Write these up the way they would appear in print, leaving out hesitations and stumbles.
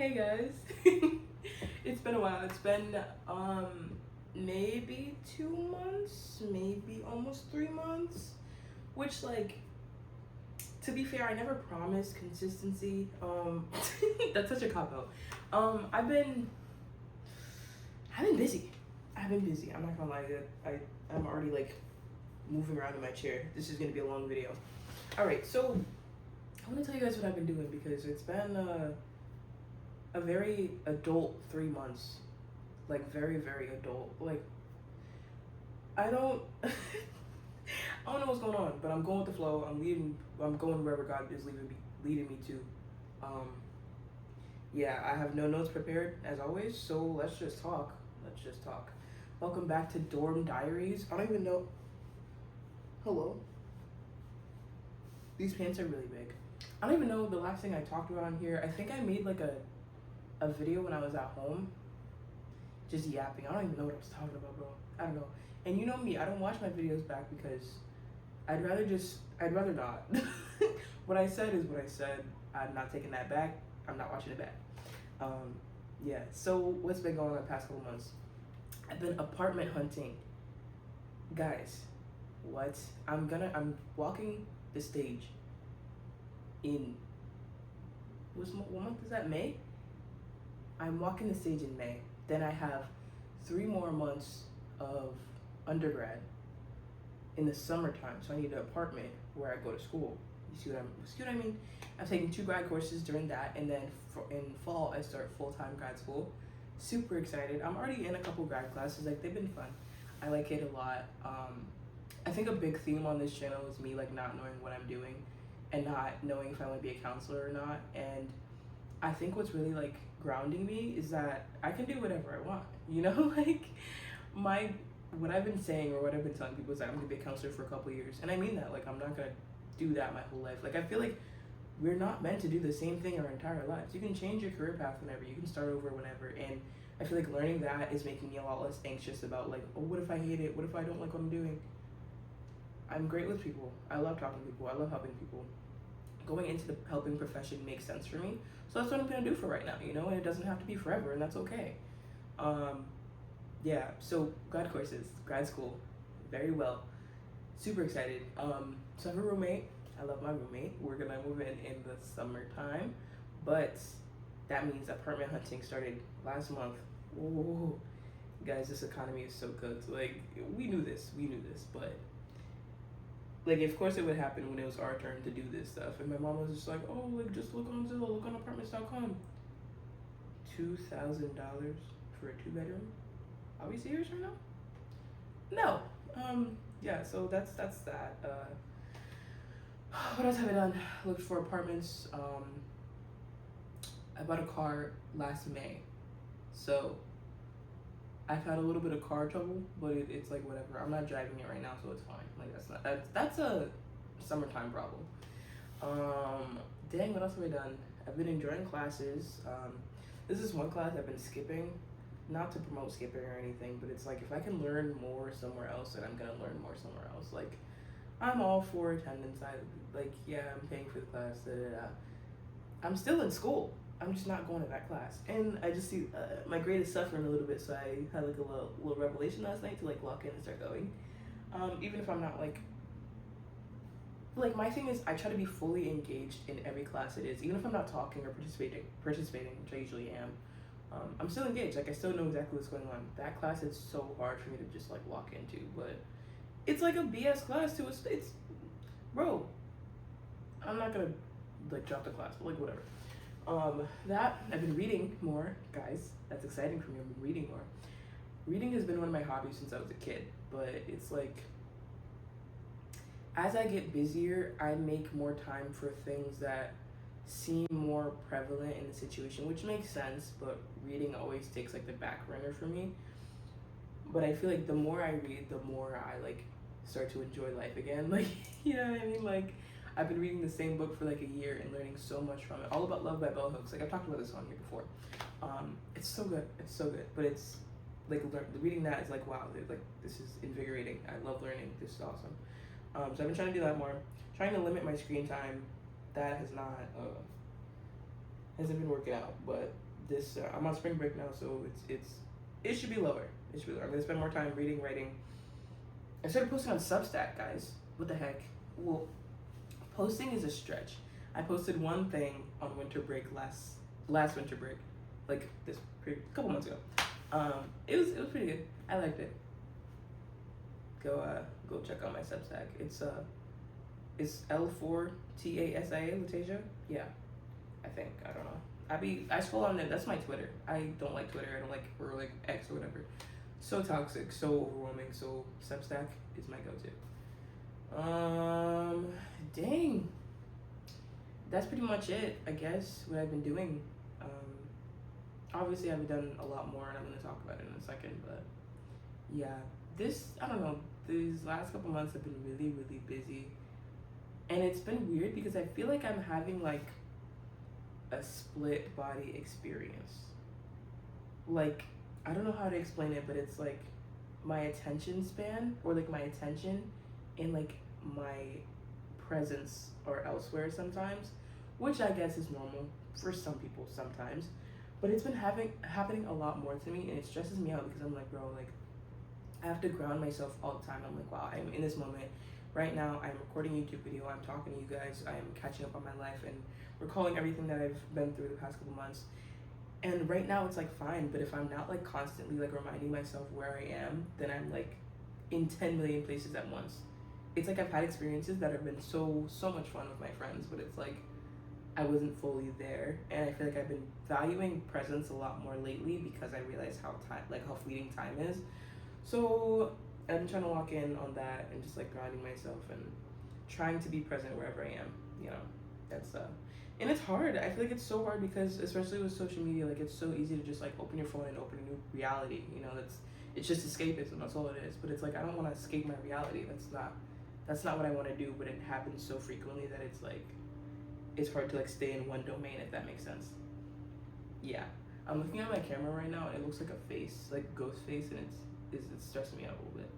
Hey guys. It's been a while. It's been maybe 2 months, maybe almost 3 months. Which, like, to be fair, I never promised consistency. That's such a cop out. I've been busy. I've been busy. I'm not gonna lie. I'm already like moving around in my chair. This is gonna be a long video. All right, so I want to tell you guys what I've been doing because it's been a very adult 3 months. Like, very, very adult. Like, I don't I don't know what's going on, but I'm going with the flow. I'm going wherever God is leading me to. Um yeah, I have no notes prepared as always, so let's just talk. Let's just talk. Welcome back to Dorm Diaries. I don't even know. Hello. These pants are really big. I don't even know the last thing I talked about on here. I think I made like a video when I was at home, just yapping. I don't even know what I was talking about, bro. I don't know. And you know me, I don't watch my videos back because I'd rather not. What I said is what I said. I'm not taking that back. I'm not watching it back. Yeah. So what's been going on the past couple months? I've been apartment hunting. Guys, what? I'm walking the stage in, what month is that? May? I'm walking the stage in May. Then I have 3 more months of undergrad in the summertime. So I need an apartment where I go to school. You see what I mean? I'm taking 2 grad courses during that, and then in fall I start full-time grad school. Super excited. I'm already in a couple grad classes. Like, they've been fun. I like it a lot. I think a big theme on this channel is me like not knowing what I'm doing and not knowing if I want to be a counselor or not. And I think what's really like grounding me is that I can do whatever I want, you know? Like, what I've been saying or what I've been telling people is that I'm gonna be a counselor for a couple of years, and I mean that. Like, I'm not gonna do that my whole life. Like, I feel like we're not meant to do the same thing our entire lives. You can change your career path whenever, you can start over whenever, and I feel like learning that is making me a lot less anxious about like, oh, what if I hate it? What if I don't like what I'm doing? I'm great with people. I love talking to people. I love helping people. Going into the helping profession makes sense for me. So that's what I'm gonna do for right now, you know, and it doesn't have to be forever, and that's okay. Yeah, so grad courses, grad school, very well. Super excited. So I have a roommate. I love my roommate. We're gonna move in the summertime, but that means apartment hunting started last month. Whoa, guys, this economy is so cooked. Like, we knew this, but like, of course it would happen when it was our turn to do this stuff. And my mom was just like, oh, like, just look on Zillow, look on apartments.com. $2,000 for a 2-bedroom? Are we serious right now? No. Yeah, so that's that. What else have I done? Looked for apartments. I bought a car last May. So I've had a little bit of car trouble, but it's like whatever. I'm not driving it right now, so it's fine. Like, that's a summertime problem. Dang, what else have I done? I've been enjoying classes. This is one class I've been skipping, not to promote skipping or anything, but it's like, if I can learn more somewhere else, then I'm gonna learn more somewhere else. Like, I'm all for attendance. Yeah, I'm paying for the class. I'm still in school. I'm just not going to that class. And I just see my grade is suffering a little bit, so I had like a little revelation last night to like lock in and start going. Even if I'm not like my thing is I try to be fully engaged in every class it is, even if I'm not talking or participating, which I usually am. I'm still engaged. Like, I still know exactly what's going on. That class is so hard for me to just like lock into, but it's like a BS class too. It's bro. I'm not gonna like drop the class, but like whatever. That I've been reading more, guys. That's exciting for me. I've been reading more. Reading has been one of my hobbies since I was a kid, but it's like, as I get busier, I make more time for things that seem more prevalent in the situation, which makes sense, but reading always takes like the back burner for me. But I feel like the more I read, the more I like start to enjoy life again. Like, you know what I mean? Like, I've been reading the same book for like a year and learning so much from it. All About Love by Bell Hooks. Like, I've talked about this on here before. It's so good. It's so good. But it's like, reading that is like, wow, like, this is invigorating. I love learning. This is awesome. So I've been trying to do that more. Trying to limit my screen time. That has not hasn't been working out, but this I'm on spring break now, so it should be lower. It should be lower. I'm gonna spend more time reading, writing. I started posting on Substack, guys. What the heck? Well, posting is a stretch. I posted one thing on winter break last winter break, like couple months ago. It was pretty good. I liked it. Go check out my Substack. It's L4TASIA Latasia. Yeah, I think, I don't know. I scroll on it. That's my Twitter. I don't like Twitter. I don't like, or like X or whatever. So toxic, so overwhelming. So Substack is my go-to. Dang. That's pretty much it, I guess, what I've been doing. Obviously I've done a lot more, and I'm gonna talk about it in a second, but yeah, I don't know, these last couple months have been really, really busy, and it's been weird because I feel like I'm having like a split body experience. Like, I don't know how to explain it, but it's like my attention span, or like my attention and like my presence or elsewhere sometimes, which I guess is normal for some people sometimes, but it's been happening a lot more to me, and it stresses me out because I'm like, bro, like I have to ground myself all the time. I'm like, wow, I'm in this moment right now. I'm recording a YouTube video, I'm talking to you guys, I'm catching up on my life and recalling everything that I've been through the past couple months. And right now it's like fine, but if I'm not like constantly like reminding myself where I am, then I'm like in 10 million places at once. It's like I've had experiences that have been so much fun with my friends, but it's like I wasn't fully there, and I feel like I've been valuing presence a lot more lately because I realize how fleeting time is. So I've been trying to lock in on that and just like grounding myself and trying to be present wherever I am. You know, that's and it's hard. I feel like it's so hard because, especially with social media, like it's so easy to just like open your phone and open a new reality. You know, it's just escapism. That's all it is. But it's like I don't want to escape my reality. That's not what I want to do. But it happens so frequently that it's like it's hard to like stay in one domain, if that makes sense. Yeah, I'm looking at my camera right now and it looks like a face, like ghost face, and it's stressing me out a little bit.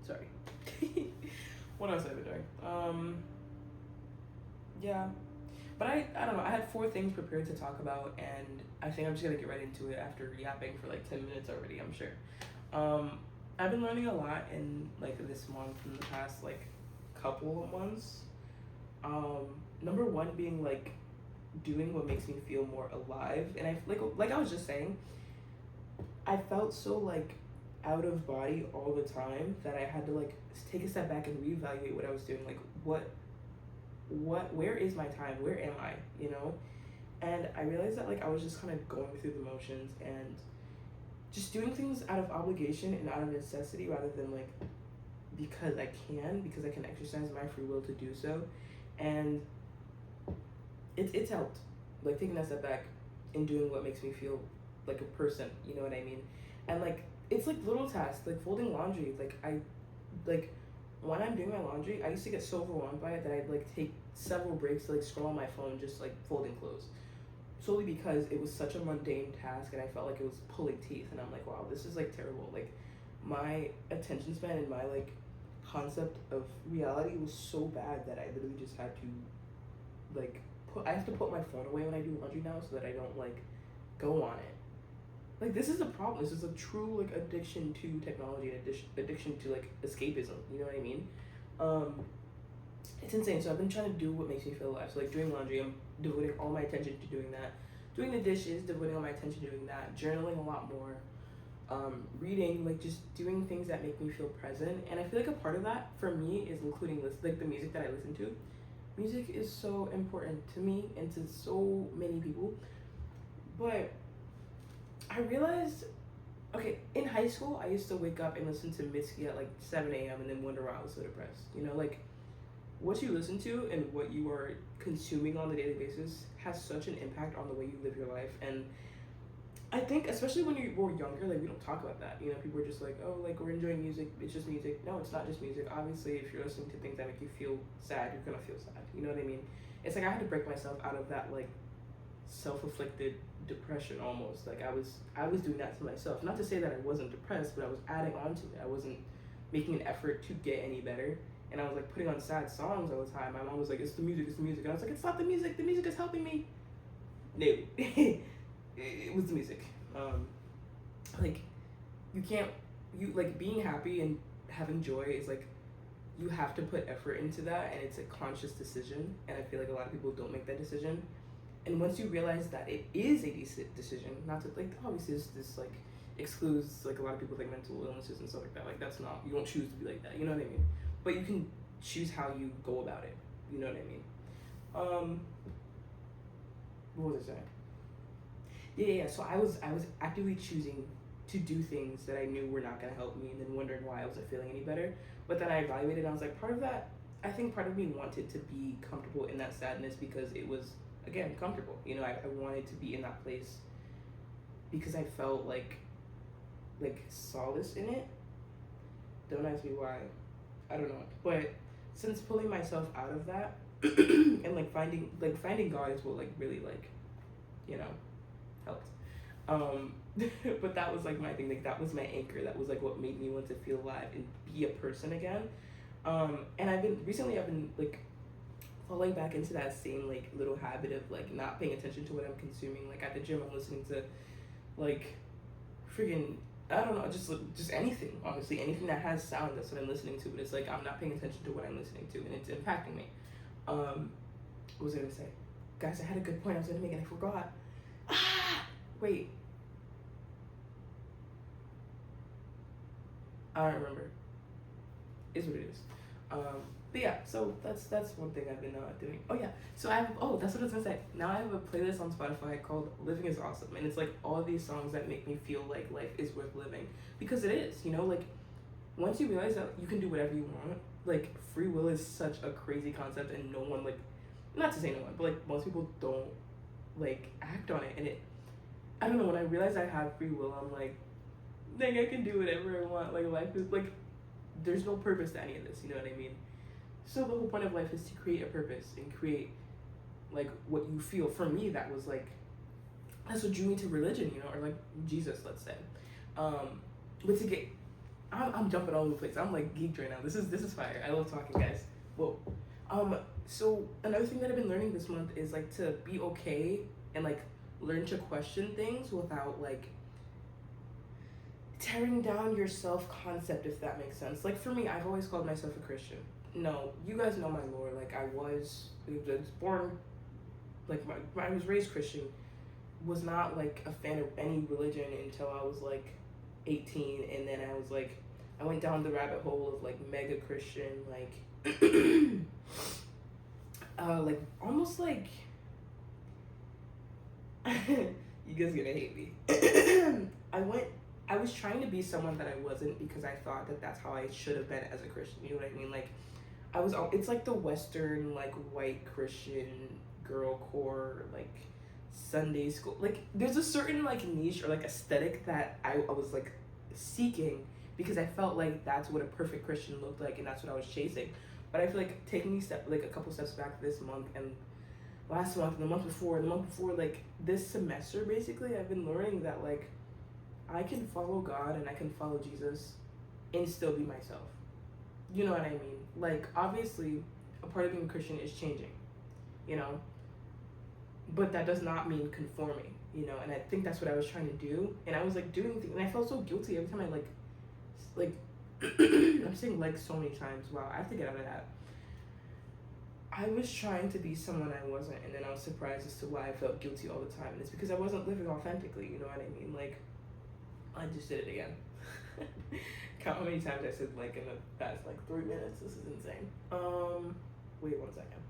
Sorry. What else have I been doing? Yeah, but I don't know. I had 4 things prepared to talk about, and I think I'm just gonna get right into it after yapping for like 10 minutes already, I'm sure. I've been learning a lot in like this month and the past like couple of months. Number 1 being like doing what makes me feel more alive, and I like I was just saying, I felt so like out of body all the time that I had to like take a step back and reevaluate what I was doing. Like where is my time? Where am I? You know? And I realized that like I was just kind of going through the motions and just doing things out of obligation and out of necessity rather than like because I can exercise my free will to do so. And it's helped, like taking that step back and doing what makes me feel like a person, you know what I mean? And like it's like little tasks, like folding laundry. Like when I'm doing my laundry, I used to get so overwhelmed by it that I'd like take several breaks to like scroll on my phone just like folding clothes, solely because it was such a mundane task and I felt like it was pulling teeth, and I'm like, wow, this is like terrible. Like my attention span and my like concept of reality was so bad that I literally just had to like I have to put my phone away when I do laundry now so that I don't like go on it. Like this is a problem. This is a true like addiction to technology and addiction to like escapism. You know what I mean? It's insane. So I've been trying to do what makes me feel alive. So like doing laundry, I'm devoting all my attention to doing that. Doing the dishes, devoting all my attention to doing that. Journaling a lot more. Reading, like just doing things that make me feel present. And I feel like a part of that for me is including like the music that I listen to. Music is so important to me and to so many people. But I realized, okay, in high school, I used to wake up and listen to Mitski at like 7 a.m. and then wonder why I was so depressed. You know, like what you listen to and what you are consuming on a daily basis has such an impact on the way you live your life. And I think, especially when we're younger, like we don't talk about that. You know, people are just like, oh, like we're enjoying music. It's just music. No, it's not just music. Obviously, if you're listening to things that make you feel sad, you're gonna feel sad. You know what I mean? It's like I had to break myself out of that like self-afflicted depression almost. Like I was doing that to myself. Not to say that I wasn't depressed, but I was adding on to it. I wasn't making an effort to get any better. And I was like putting on sad songs all the time. My mom was like, it's the music. And I was like, it's not the music. The music is helping me. No. It was the music. Like, you can't, you, like, being happy and having joy is, like, you have to put effort into that, and it's a conscious decision, and I feel like a lot of people don't make that decision. And once you realize that it is a decent decision, not to, like, obviously this like excludes like a lot of people with like mental illnesses and stuff like that. Like, that's not, you don't choose to be like that. You know what I mean? But you can choose how you go about it. You know what I mean? What was I saying? Yeah. So I was actively choosing to do things that I knew were not gonna help me, and then wondering why I wasn't feeling any better. But then I evaluated, and I was like, part of that, I think part of me wanted to be comfortable in that sadness because it was, again, comfortable. You know, I wanted to be in that place because I felt like solace in it. Don't ask me why. I don't know. But since pulling myself out of that and finding God is what like really like, you know, helped. But that was like my thing. Like, that was my anchor. That was like what made me want to feel alive and be a person again. And I've been like falling back into that same like little habit of like not paying attention to what I'm consuming. Like, at the gym, I'm listening to like freaking, I don't know, just anything, honestly, anything that has sound. That's what I'm listening to. But it's like I'm not paying attention to what I'm listening to, and it's impacting me. What was I gonna say, guys? I had a good point I was gonna make and I forgot. Wait, I don't remember. Is what it is. But yeah, so that's one thing I've been doing. Oh yeah, so that's what I was gonna say. Now I have a playlist on Spotify called "Living Is Awesome," and it's like all these songs that make me feel like life is worth living, because it is. You know, like, once you realize that you can do whatever you want, like, free will is such a crazy concept, and no one, like, not to say no one, but like most people don't like act on it, and I don't know, when I realize I have free will, I'm like, dang, I can do whatever I want. Like, life is like, there's no purpose to any of this, you know what I mean? So the whole point of life is to create a purpose and create like what you feel. For me, that was like, that's what drew me to religion, you know, or like Jesus, let's say. But to get, I'm jumping all over the place. I'm like geeked right now. This is fire. I love talking, guys. Whoa. So another thing that I've been learning this month is like to be okay and like learn to question things without like tearing down your self-concept, if that makes sense. Like, for me, I've always called myself a Christian. No, you guys know my lore. Like, I was born, like, I was raised Christian, was not like a fan of any religion until I was like 18, and then I was like, I went down the rabbit hole of like mega Christian, like like almost like you guys gonna hate me. I was trying to be someone that I wasn't because I thought that that's how I should have been as a Christian. You know what I mean? Like, it's like the Western, like, white Christian girl core, like, Sunday school. Like, there's a certain, like, niche or, like, aesthetic that I was, like, seeking because I felt like that's what a perfect Christian looked like, and that's what I was chasing. But I feel like taking a couple steps back this month and last month and the month before, like, this semester, basically, I've been learning that, like, I can follow God and I can follow Jesus and still be myself. You know what I mean? Like, obviously, a part of being a Christian is changing, you know? But that does not mean conforming, you know? And I think that's what I was trying to do. And I was, like, doing things, and I felt so guilty every time I, like, I'm saying like so many times. Wow, I have to get out of that. I was trying to be someone I wasn't, and then I was surprised as to why I felt guilty all the time. And it's because I wasn't living authentically, you know what I mean? Like, I just did it again. Count how many times I said like in the past like 3 minutes. This is insane. Wait 1 second.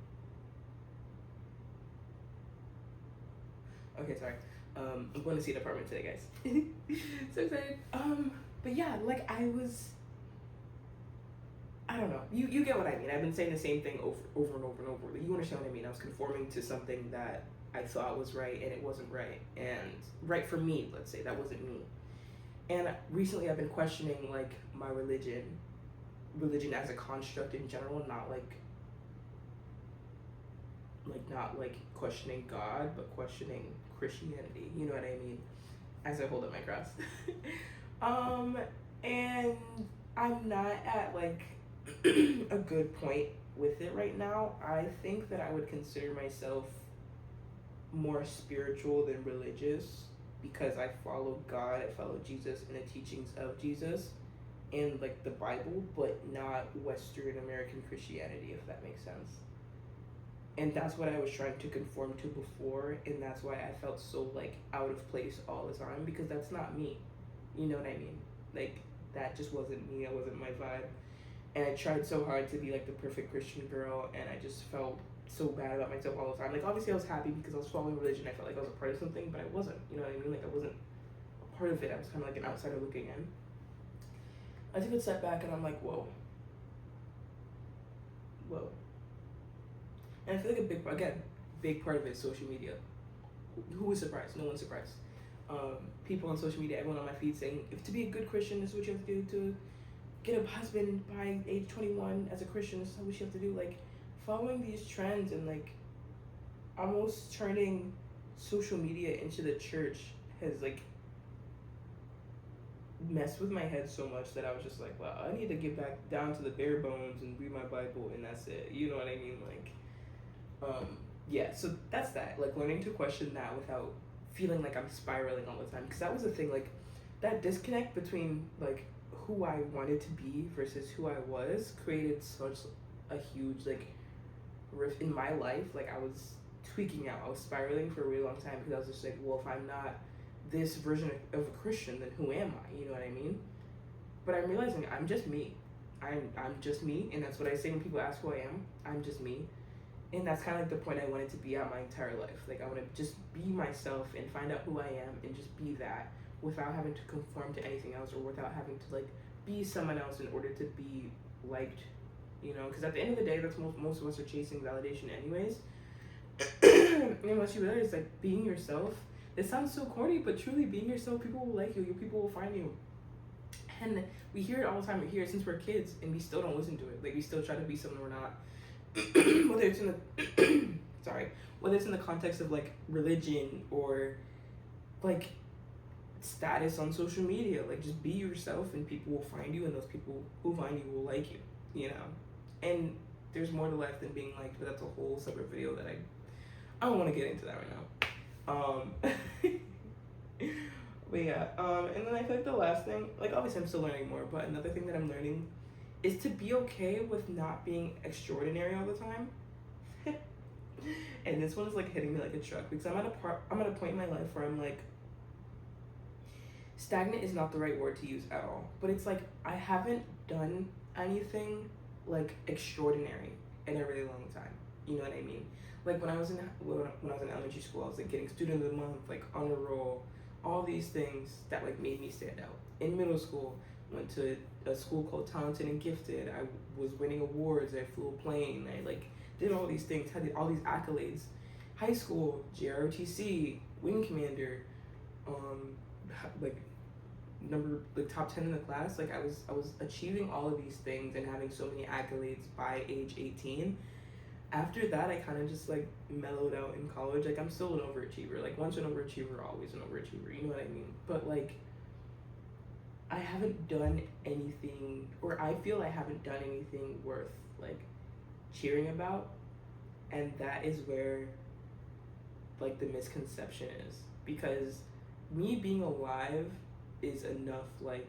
Okay, sorry. I'm going to see an apartment today, guys. So excited. But yeah, like I don't know. You get what I mean. I've been saying the same thing over and over and over. Like, you understand what I mean? I was conforming to something that I thought was right, and it wasn't right. And right for me, let's say, that wasn't me. And recently I've been questioning like my religion as a construct in general, not questioning God, but questioning Christianity. You know what I mean? As I hold up my cross. And I'm not at like a good point with it right now. I think that I would consider myself more spiritual than religious because I follow God, I follow Jesus and the teachings of Jesus and like the Bible, but not Western American Christianity, if that makes sense. And that's what I was trying to conform to before, and that's why I felt so like out of place all the time, because that's not me. You know what I mean? Like that just wasn't me, that wasn't my vibe. And I tried so hard to be like the perfect Christian girl, and I just felt so bad about myself all the time. Like obviously I was happy because I was following religion, I felt like I was a part of something, but I wasn't. You know what I mean? Like I wasn't a part of it. I was kind of like an outsider looking in. I took a step back and I'm like, whoa. Whoa. And I feel like big part of it is social media. Who was surprised? No one's surprised. People on social media, everyone on my feed saying, if to be a good Christian, this is what you have to do to get a husband by age 21 as a Christian, this is what you have to do. Like, following these trends and like almost turning social media into the church has like messed with my head so much that I was just like, well, I need to get back down to the bare bones and read my Bible and that's it. You know what I mean? Like, yeah, so that's that. Like, learning to question that without feeling like I'm spiraling all the time. Because that was the thing, like, that disconnect between, like, who I wanted to be versus who I was created such a huge, like, rift in my life. Like, I was tweaking out. I was spiraling for a really long time because I was just like, well, if I'm not this version of a Christian, then who am I? You know what I mean? But I'm realizing I'm just me. I'm just me, and that's what I say when people ask who I am. I'm just me. And that's kind of like the point I wanted to be at my entire life. Like, I want to just be myself and find out who I am and just be that without having to conform to anything else or without having to, like, be someone else in order to be liked, you know? Because at the end of the day, that's most of us are chasing validation anyways. And once you realize, like, being yourself, it sounds so corny, but truly being yourself, people will like you, people will find you. And we hear it all the time. We hear it since we're kids, and we still don't listen to it. Like, we still try to be someone we're not. Whether it's in the whether it's in the context of like religion or like status on social media, like just be yourself and people will find you, and those people who find you will like you, you know. And there's more to life than being liked, but that's a whole separate video that I don't want to get into that right now. But yeah, and then I feel like the last thing, like obviously I'm still learning more, but another thing that I'm learning is to be okay with not being extraordinary all the time. And this one is like hitting me like a truck because I'm at a point in my life where I'm like, stagnant is not the right word to use at all, but it's like I haven't done anything like extraordinary in a really long time. You know what I mean? Like when I was in elementary school, I was like getting student of the month, like honor roll, all these things that like made me stand out. In middle school, went to a school called Talented and Gifted. I was winning awards. I flew a plane. I like did all these things, had all these accolades. High school, JROTC, wing commander, like top 10 in the class. Like I was achieving all of these things and having so many accolades by age 18. After that, I kind of just like mellowed out in college. Like I'm still an overachiever. Like once an overachiever, always an overachiever. You know what I mean? But like, I haven't done anything, or I feel I haven't done anything worth like cheering about, and that is where like the misconception is, because me being alive is enough like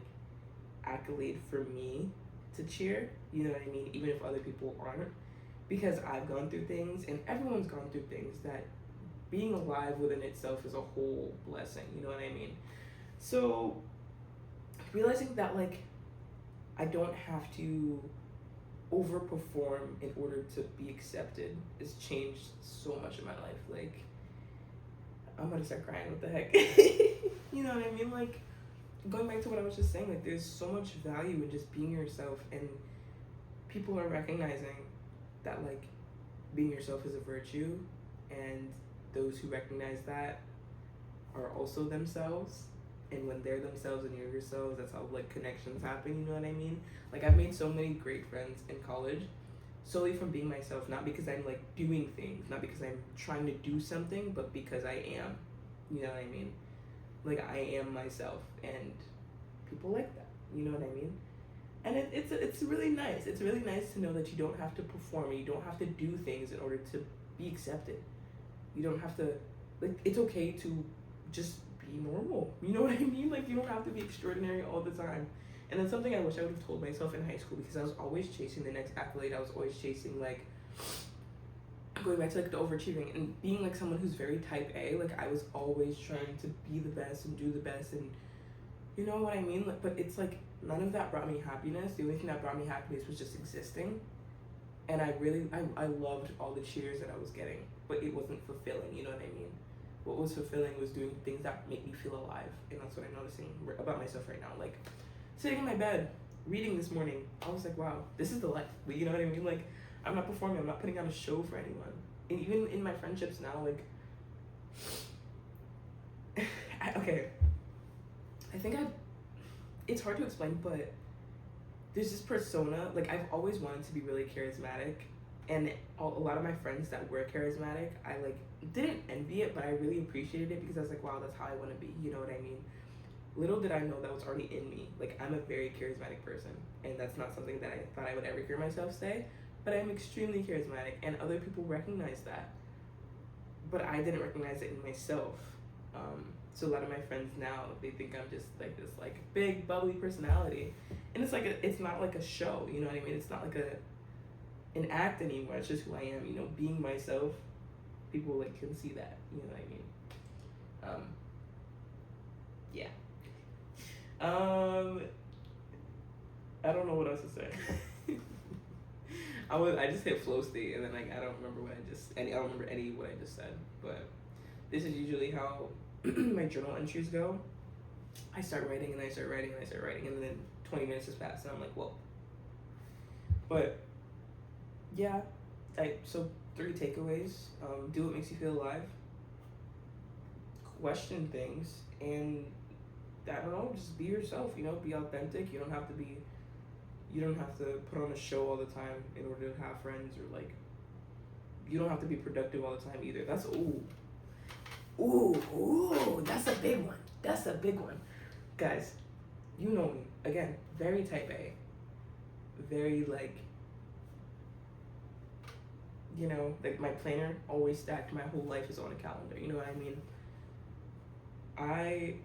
accolade for me to cheer, you know what I mean, even if other people aren't, because I've gone through things and everyone's gone through things that being alive within itself is a whole blessing, you know what I mean? So realizing that like I don't have to overperform in order to be accepted has changed so much in my life. Like I'm gonna start crying, what the heck. You know what I mean? Like going back to what I was just saying, like there's so much value in just being yourself, and people are recognizing that like being yourself is a virtue, and those who recognize that are also themselves. And when they're themselves and you're yourselves, that's how like connections happen, you know what I mean? Like I've made so many great friends in college solely from being myself, not because I'm like doing things, not because I'm trying to do something, but because I am, you know what I mean? Like I am myself, and people like that, you know what I mean? And it's really nice. It's really nice to know that you don't have to perform, you don't have to do things in order to be accepted. You don't have to Like, it's okay to just be normal. You know what I mean? Like, you don't have to be extraordinary all the time. And that's something I wish I would have told myself in high school, because I was always chasing the next accolade. I was always chasing, like, going back to, like, the overachieving and being, like, someone who's very type A. Like, I was always trying to be the best and do the best, and you know what I mean? Like, but it's like, none of that brought me happiness. The only thing that brought me happiness was just existing. And I loved all the cheers that I was getting, but it wasn't fulfilling, you know what I mean? What was fulfilling was doing things that make me feel alive, and that's what I'm noticing about myself right now. Like, sitting in my bed, reading this morning, I was like, wow, this is the life. You know what I mean? Like, I'm not performing, I'm not putting on a show for anyone. And even in my friendships now, like, okay, I think it's hard to explain, but there's this persona, like, I've always wanted to be really charismatic, and a lot of my friends that were charismatic, I, like, didn't envy it, but I really appreciated it, because I was like, wow, that's how I want to be, you know what I mean? Little did I know that was already in me. Like, I'm a very charismatic person, and that's not something that I thought I would ever hear myself say, but I'm extremely charismatic, and other people recognize that, but I didn't recognize it in myself. So a lot of my friends now, they think I'm just like this, like, big bubbly personality, and it's like it's not like a show, you know what I mean? It's not like an act anymore. It's just who I am, you know, being myself. People, like, can see that, you know what I mean? Yeah. I don't know what else to say. I just hit flow state, and then, like, I don't remember what I don't remember any of what I just said, but this is usually how my journal entries go. I start writing, and I start writing, and I start writing, and then 20 minutes has passed, and I'm like, whoa. But yeah, so 3 takeaways. Do what makes you feel alive. Question things, and I don't know, just be yourself, you know, be authentic. You don't have to put on a show all the time in order to have friends, or, like, you don't have to be productive all the time either. That's that's a big one. That's a big one. Guys, you know me. Again, very type A. Very, like, you know, like, my planner always stacked. My whole life is on a calendar. You know what I mean? I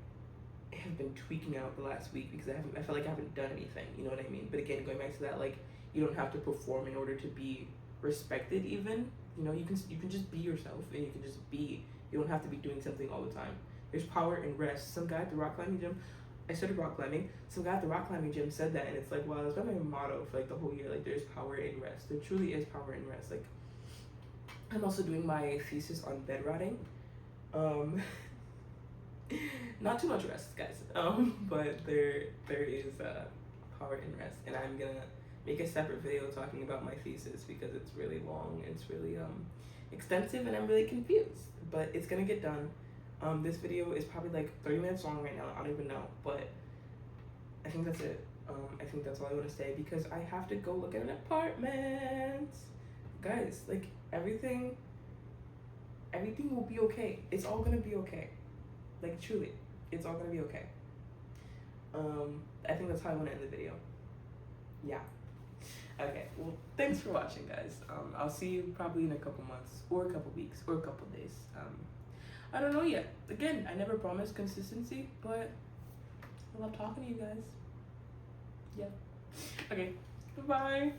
have been tweaking out the last week because I feel like I haven't done anything. You know what I mean? But again, going back to that, like, you don't have to perform in order to be respected. Even, you know, you can just be yourself, and you can just be. You don't have to be doing something all the time. There's power in rest. Some guy at the rock climbing gym, I started rock climbing. Some guy at the rock climbing gym said that, and it's like, wow, that's been my motto for, like, the whole year. Like, there's power in rest. There truly is power in rest. Like, I'm also doing my thesis on bed rotting. Not too much rest, guys. But there is power in rest, and I'm gonna make a separate video talking about my thesis, because it's really long, it's really extensive, and I'm really confused, but it's gonna get done. This video is probably like 30 minutes long right now. I don't even know, but I think that's it. I think that's all I want to say, because I have to go look at an apartment. Guys, like, everything will be okay. It's all gonna be okay. Like, truly, it's all gonna be okay. I think that's how I want to end the video. Yeah. Okay, well, thanks for watching, guys. I'll see you probably in a couple months, or a couple weeks, or a couple days. I don't know yet. Again, I never promised consistency, but I love talking to you guys. Yeah. Okay, bye-bye.